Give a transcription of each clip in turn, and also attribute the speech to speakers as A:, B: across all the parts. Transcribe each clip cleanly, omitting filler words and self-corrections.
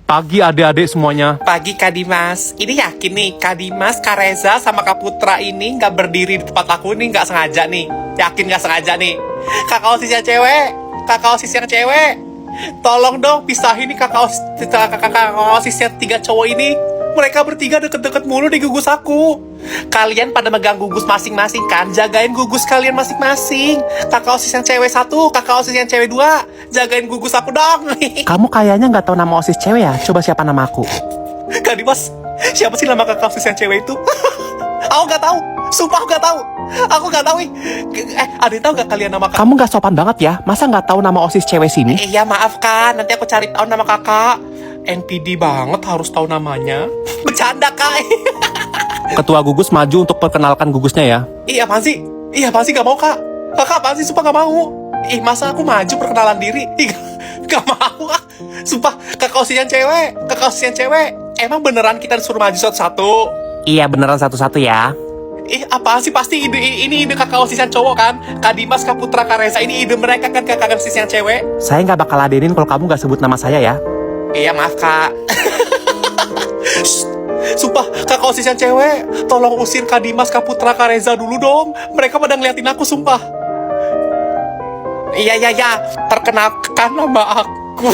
A: Pagi adik-adik semuanya.
B: Pagi Kak Dimas. Ini yakin nih Kak Dimas, Kak Reza, sama Kak Putra ini nggak berdiri di tempat aku nih, nggak sengaja nih. Yakin nggak sengaja nih. Kakak OSIS yang cewek, kakak OSIS yang cewek, tolong dong pisahin nih kakak OSIS yang 3 cowok ini. Mereka bertiga deket-deket mulu di gugus aku. Kalian pada megang gugus masing-masing kan? Jagain gugus kalian masing-masing. Kakak OSIS yang cewek 1, kakak OSIS yang cewek 2, jagain gugus aku dong.
A: Kamu kayaknya nggak tahu nama OSIS cewek ya? Coba siapa nama aku?
B: Kak Dimas, siapa sih nama kakak OSIS yang cewek itu? Aku nggak tahu. Sumpah aku nggak tahu. Aku nggak tahu. Ada yang tahu nggak kalian nama kakak?
A: Kamu nggak sopan banget ya? Masa nggak tahu nama OSIS cewek sini?
B: Iya maaf kan, nanti aku cari tahu nama kakak. NPD banget harus tahu namanya. Bercanda Kak.
A: Ketua gugus maju untuk perkenalkan gugusnya ya.
B: Iya apaan sih? Iya apaan sih gak mau Kak? Kakak apaan sih? Sumpah gak mau. Masa aku maju perkenalan diri? Gak mau Kak. Sumpah kakak OSIS yang cewek. Kakak OSIS yang cewek. Emang beneran kita disuruh maju satu-satu?
A: Iya beneran satu-satu ya.
B: Apaan sih? Pasti ini ide kakak OSIS yang cowok kan? Kak Dimas, Kak Putra, Kak Reza. Ini ide mereka kan kakak OSIS yang cewek?
A: Saya nggak bakal ladenin kalau kamu nggak sebut nama saya ya.
B: Iya maaf Kak. Sumpah kakak OSIS yang cewek, tolong usir Kak Dimas, Kak Putra, Kak Reza dulu dong. Mereka pada ngeliatin aku sumpah. Iya, perkenalkan nama aku.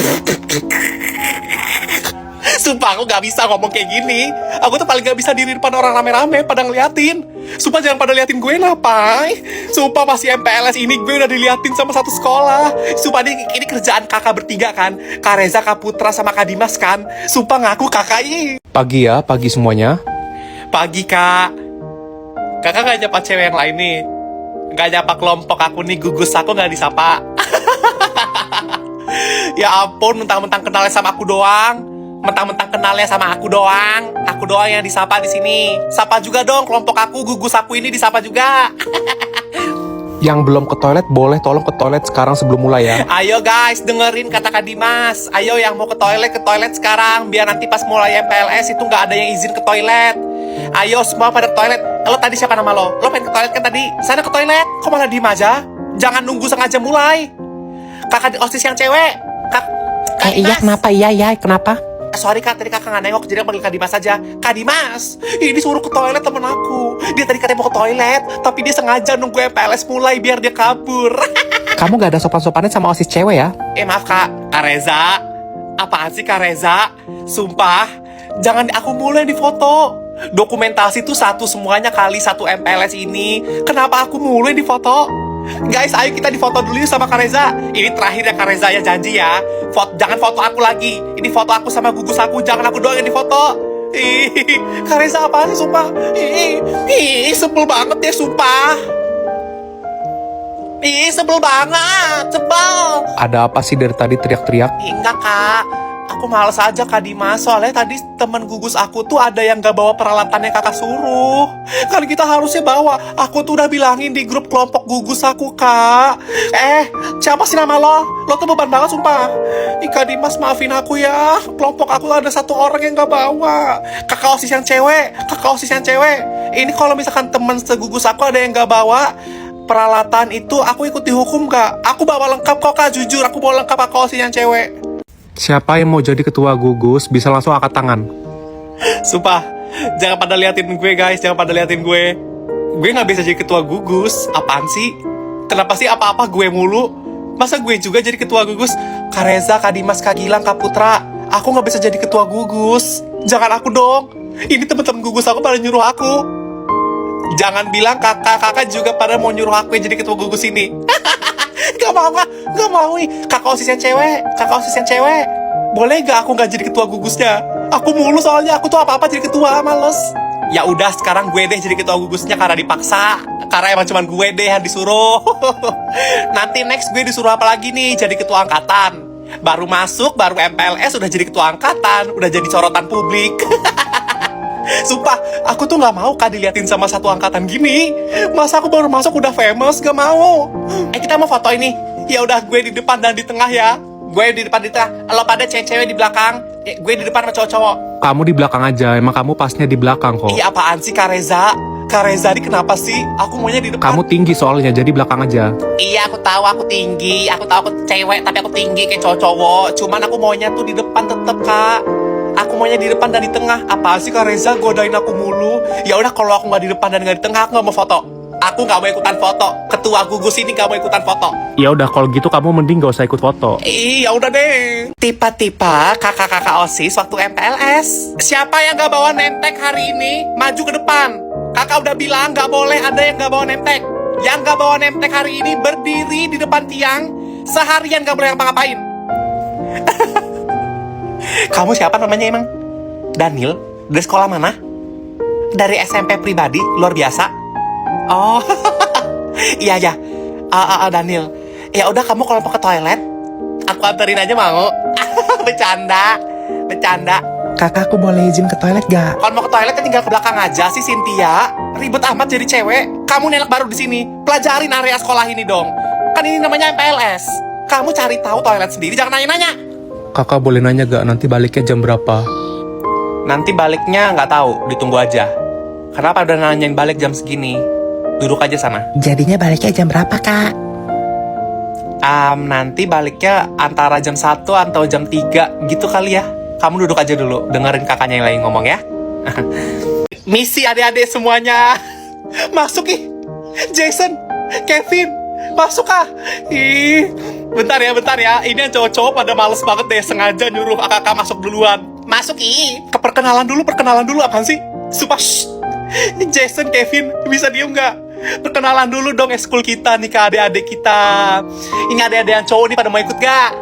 B: Sumpah aku gak bisa ngomong kayak gini. Aku tuh paling gak bisa diri depan orang rame-rame pada ngeliatin. Sumpah jangan pada liatin gue lah, Pai. Sumpah masih MPLS ini gue udah diliatin sama satu sekolah. Sumpah ini kerjaan kakak bertiga kan. Kak Reza, Kak Putra, sama Kak Dimas kan. Sumpah ngaku kakaknya.
A: Pagi ya, pagi semuanya.
B: Pagi Kak. Kakak gak nyapa cewek yang lain nih? Gak nyapa kelompok aku nih, gugus aku gak disapa. Ya ampun, mentang-mentang kenalnya sama aku doang. Mentang-mentang kenalnya sama aku doang. Aku doang yang disapa di sini. Sapa juga dong kelompok aku, gugus aku ini disapa juga.
A: Yang belum ke toilet boleh tolong ke toilet sekarang sebelum mulai ya.
B: Ayo guys, dengerin kata Kak Dimas. Ayo yang mau ke toilet sekarang. Biar nanti pas mulai MPLS itu gak ada yang izin ke toilet. Ayo semua pada ke toilet. Lo tadi siapa nama lo? Lo pengen ke toilet kan tadi? Sana ke toilet. Kok malah diem aja? Jangan nunggu sengaja mulai. Kakak OSIS yang cewek. Kak
A: Iya kenapa? Iya kenapa?
B: Sorry Kak, tadi kakak gak nengok, jadi aku panggil Kak Dimas aja. Kak Dimas, ini suruh ke toilet temen aku. Dia tadi katanya mau ke toilet, tapi dia sengaja nunggu MPLS mulai biar dia kabur.
A: Kamu gak ada sopan-sopannya sama OSIS cewek ya?
B: Maaf Kak Reza. Apaan sih Kak Reza? Sumpah, jangan aku mulai di foto. Dokumentasi tuh satu semuanya kali satu MPLS ini. Kenapa aku mulai di foto? Guys, ayo kita difoto dulu yuk sama Kak Reza. Ini terakhir ya Kak Reza ya, janji ya. Jangan foto aku lagi. Ini foto aku sama gugus aku. Jangan aku doang yang difoto. Kak Reza apaan sih sumpah? Sebel banget ya sumpah. Sebel banget. Sebel.
A: Ada apa sih dari tadi teriak-teriak?
B: Enggak Kak, aku males aja Kak Dimas. Soalnya tadi temen gugus aku tuh ada yang gak bawa peralatan yang kakak suruh. Kan kita harusnya bawa. Aku tuh udah bilangin di grup kelompok gugus aku Kak. Siapa sih nama lo? Lo tuh beban banget sumpah. Kak Dimas maafin aku ya. Kelompok aku ada satu orang yang gak bawa. Kakak OSIS yang cewek. Kakak OSIS yang cewek. Ini kalau misalkan temen segugus aku ada yang gak bawa peralatan itu, aku ikut dihukum Kak. Aku bawa lengkap kok Kak, jujur aku bawa lengkap kakak OSIS yang cewek.
A: Siapa yang mau jadi ketua gugus bisa langsung angkat tangan.
B: Sumpah, jangan pada liatin gue guys, jangan pada liatin gue. Gue gak bisa jadi ketua gugus. Apaan sih? Kenapa sih apa-apa gue mulu? Masa gue juga jadi ketua gugus? Kak Reza, Kak Dimas, Kak Gilang, Kak Putra, aku gak bisa jadi ketua gugus. Jangan aku dong. Ini temen-temen gugus aku pada nyuruh aku. Jangan bilang kakak-kakak juga pada mau nyuruh aku yang jadi ketua gugus ini. Gak mau Kak, gak mau nih. Kakak OSIS yang cewek, kakak OSIS yang cewek. Boleh gak aku gak jadi ketua gugusnya? Aku mulu soalnya, aku tuh apa-apa jadi ketua, males. Ya udah sekarang gue deh jadi ketua gugusnya karena dipaksa. Karena emang cuman gue deh yang disuruh. Nanti next gue disuruh apa lagi nih? Jadi ketua angkatan. Baru masuk, baru MPLS udah jadi ketua angkatan. Udah jadi sorotan publik. Sumpah, aku tuh gak mau Kak diliatin sama satu angkatan gini. Masa aku baru masuk udah famous, gak mau. Kita mau foto ini. Ya udah gue di depan dan di tengah ya. Gue di depan di tengah. Lo pada cewek-cewek di belakang. Gue di depan sama cowok-cowok.
A: Kamu di belakang aja, emang kamu pasnya di belakang kok.
B: Iya apaan sih Kak Reza? Kak Reza ini kenapa sih? Aku maunya di depan.
A: Kamu tinggi soalnya, jadi belakang aja.
B: Iya aku tahu aku tinggi. Aku tahu aku cewek tapi aku tinggi kayak cowok-cowok. Cuman aku maunya tuh di depan tetep Kak. Aku maunya di depan dan di tengah. Apaan sih Kak Reza godain aku mulu? Ya udah kalau aku nggak di depan dan nggak di tengah, aku nggak mau foto. Aku nggak mau ikutan foto. Ketua gugus ini nggak mau ikutan foto.
A: Ya udah kalau gitu kamu mending gak usah ikut foto.
B: Iya udah deh. Tiba-tiba kakak-kakak OSIS waktu MPLS. Siapa yang nggak bawa nemtek hari ini? Maju ke depan. Kakak udah bilang nggak boleh ada yang nggak bawa nemtek. Yang nggak bawa nemtek hari ini berdiri di depan tiang seharian nggak boleh ngapa-ngapain. Kamu siapa namanya emang? Daniel? Dari sekolah mana? Dari SMP pribadi, luar biasa. Oh, iya ya. Daniel. Ya udah kamu kalau mau ke toilet, aku anterin aja mau. Bercanda.
A: Kakak aku boleh izin ke toilet gak?
B: Kalau mau ke toilet kan tinggal ke belakang aja sih Cynthia. Ribet amat jadi cewek. Kamu nenek baru di sini. Pelajarin area sekolah ini dong. Kan ini namanya MPLS. Kamu cari tahu toilet sendiri, jangan nanya-nanya.
A: Kakak boleh nanya gak nanti baliknya jam berapa?
B: Nanti baliknya nggak tahu, ditunggu aja. Kenapa udah nanyain balik jam segini? Duduk aja sana.
C: Jadinya baliknya jam berapa, Kak?
B: Nanti baliknya antara jam 1 atau jam 3 gitu kali ya. Kamu duduk aja dulu, dengerin kakaknya yang lagi ngomong ya. Misi adik-adik semuanya. Masuk ih. Jason, Kevin, masuk ah. Ih, bentar ya. Ini yang cowok-cowok pada males banget deh, sengaja nyuruh kakak masuk duluan. Masuk ih. Perkenalan dulu apaan sih? Sumpah. Jason, Kevin, bisa diem nggak? Perkenalan dulu dong eskul kita nih ke adik-adik kita. Ini adik-adik yang cowok nih pada mau ikut gak?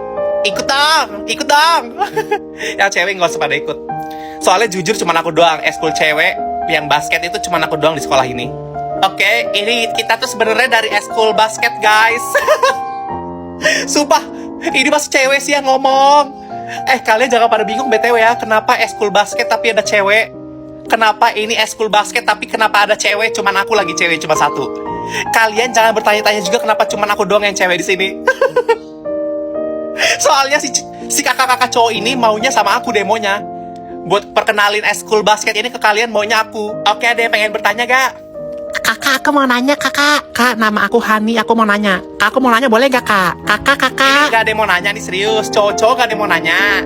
B: Ikut dong. Yang cewek nggak usah pada ikut. Soalnya jujur cuma aku doang eskul cewek yang basket itu cuma aku doang di sekolah ini. Oke, ini kita tuh sebenarnya dari eskul basket guys. Sumpah, ini masih cewek sih yang ngomong. Kalian jangan pada bingung BTW ya, kenapa eskul basket tapi ada cewek? Kenapa ini eskul basket tapi kenapa ada cewek? Cuman aku lagi cewek cuma satu. Kalian jangan bertanya-tanya juga kenapa cuman aku doang yang cewek di sini. Soalnya si kakak-kakak cowok ini maunya sama aku demonya. Buat perkenalin eskul basket ini ke kalian maunya aku. Oke, ada yang pengen bertanya gak?
C: Kakak, aku mau nanya, Kakak. Kak, nama aku Hani, aku mau nanya. Aku mau nanya boleh gak, Kak? Kakak.
B: Ini gak ada yang mau nanya nih, serius. Cowok-cowok gak ada yang mau nanya.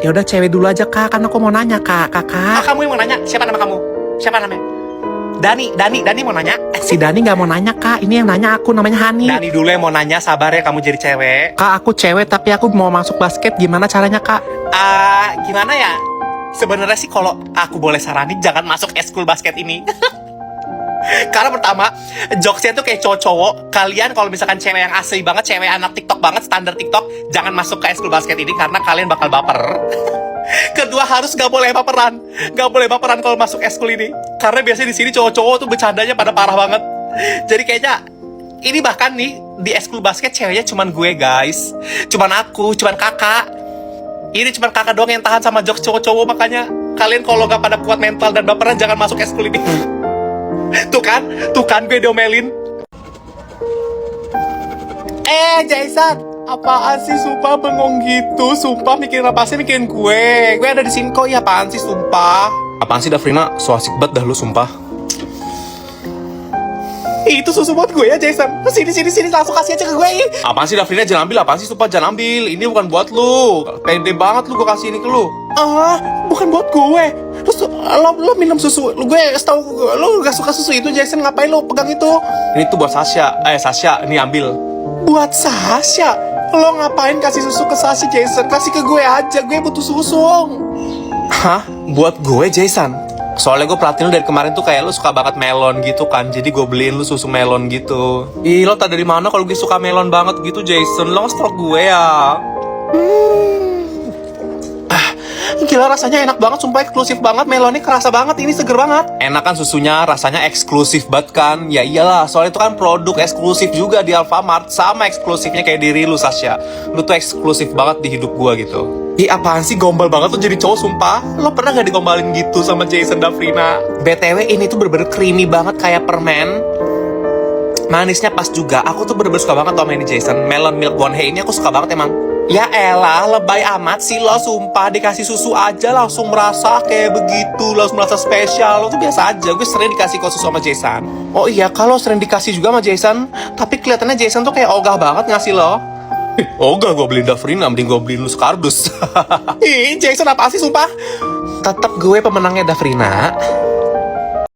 C: Ya udah cewek dulu aja, Kak. Kan aku mau nanya, Kak. Kakak.
B: Kamu yang mau nanya? Siapa nama kamu? Siapa namanya? Dani mau nanya?
C: Si Dani gak mau nanya, Kak. Ini yang nanya aku, namanya Hani.
B: Dani dulu yang mau nanya, sabar ya kamu jadi cewek.
C: Kak, aku cewek tapi aku mau masuk basket. Gimana caranya, Kak?
B: Gimana ya? Sebenarnya sih kalau aku boleh saranin jangan masuk eskul basket ini. Karena pertama, jokesnya tuh kayak cowok-cowok. Kalian kalau misalkan cewek yang asli banget, cewek anak TikTok banget, standar TikTok, jangan masuk ke eskul basket ini karena kalian bakal baper. Kedua, harus gak boleh baperan. Gak boleh baperan kalau masuk eskul ini. Karena biasanya di sini cowok-cowok tuh bercandanya pada parah banget. Jadi kayaknya ini bahkan nih di eskul basket ceweknya cuman gue guys. Cuman aku, cuman kakak. Ini cuman kakak doang yang tahan sama jokes cowok-cowok. Makanya kalian kalau gak pada kuat mental dan baperan jangan masuk eskul ini. Tuh kan gue diomelin. Jason, apaan sih sumpah bengong gitu? Sumpah mikirin apa sih, mikirin gue. Gue ada di sini kok, ya apaan sih sumpah. Apaan sih Davrina, so asik banget dah lu sumpah. Itu susu buat gue ya Jason. Sini langsung kasih aja ke gue. Apaan sih Davrina, jangan ambil. Apaan sih sumpah, jangan ambil. Ini bukan buat lu. Pede banget lu gue kasih ini ke lu. Bukan buat gue. Terus lo minum susu. Gue setahu lo gak suka susu itu Jason. Ngapain lo pegang itu? Ini tuh buat Sasha. Sasha, ini ambil. Buat Sasha? Lo ngapain kasih susu ke Sasha Jason? Kasih ke gue aja. Gue butuh susu. Hah? Buat gue Jason? Soalnya gue perhatiin lu dari kemarin tuh kayak lu suka banget melon gitu kan. Jadi gue beliin lu susu melon gitu. Ih, lo tau dari mana kalau gue suka melon banget gitu Jason? Lo nge-stalk gue ya. Gila rasanya enak banget, sumpah eksklusif banget. Melonnya kerasa banget, ini seger banget. Enak kan susunya, rasanya eksklusif banget kan. Ya iyalah, soalnya itu kan produk eksklusif juga di Alfamart. Sama eksklusifnya kayak diri lu Sasha. Lu tuh eksklusif banget di hidup gua gitu. Ih, apaan sih, gombal banget tuh jadi cowok sumpah. Lo pernah gak digombalin gitu sama Jason Davrina? BTW ini tuh bener-bener creamy banget kayak permen. Manisnya pas juga. Aku tuh bener-bener suka banget sama ini Jason. Melon Milk Bonhey ini aku suka banget emang. Ya elah, lebay amat sih lo sumpah. Dikasih susu aja langsung merasa kayak begitu. Langsung merasa spesial. Lo tuh biasa aja. Gue sering dikasih kok susu sama Jason. Oh iya, kalau sering dikasih juga sama Jason. Tapi kelihatannya Jason tuh kayak ogah banget ngasih lo. Ogah gue beliin Davrina, mending gue beliin lu sekardus. Ih, Jason apa sih sumpah?
A: Tetap gue pemenangnya Dafrina.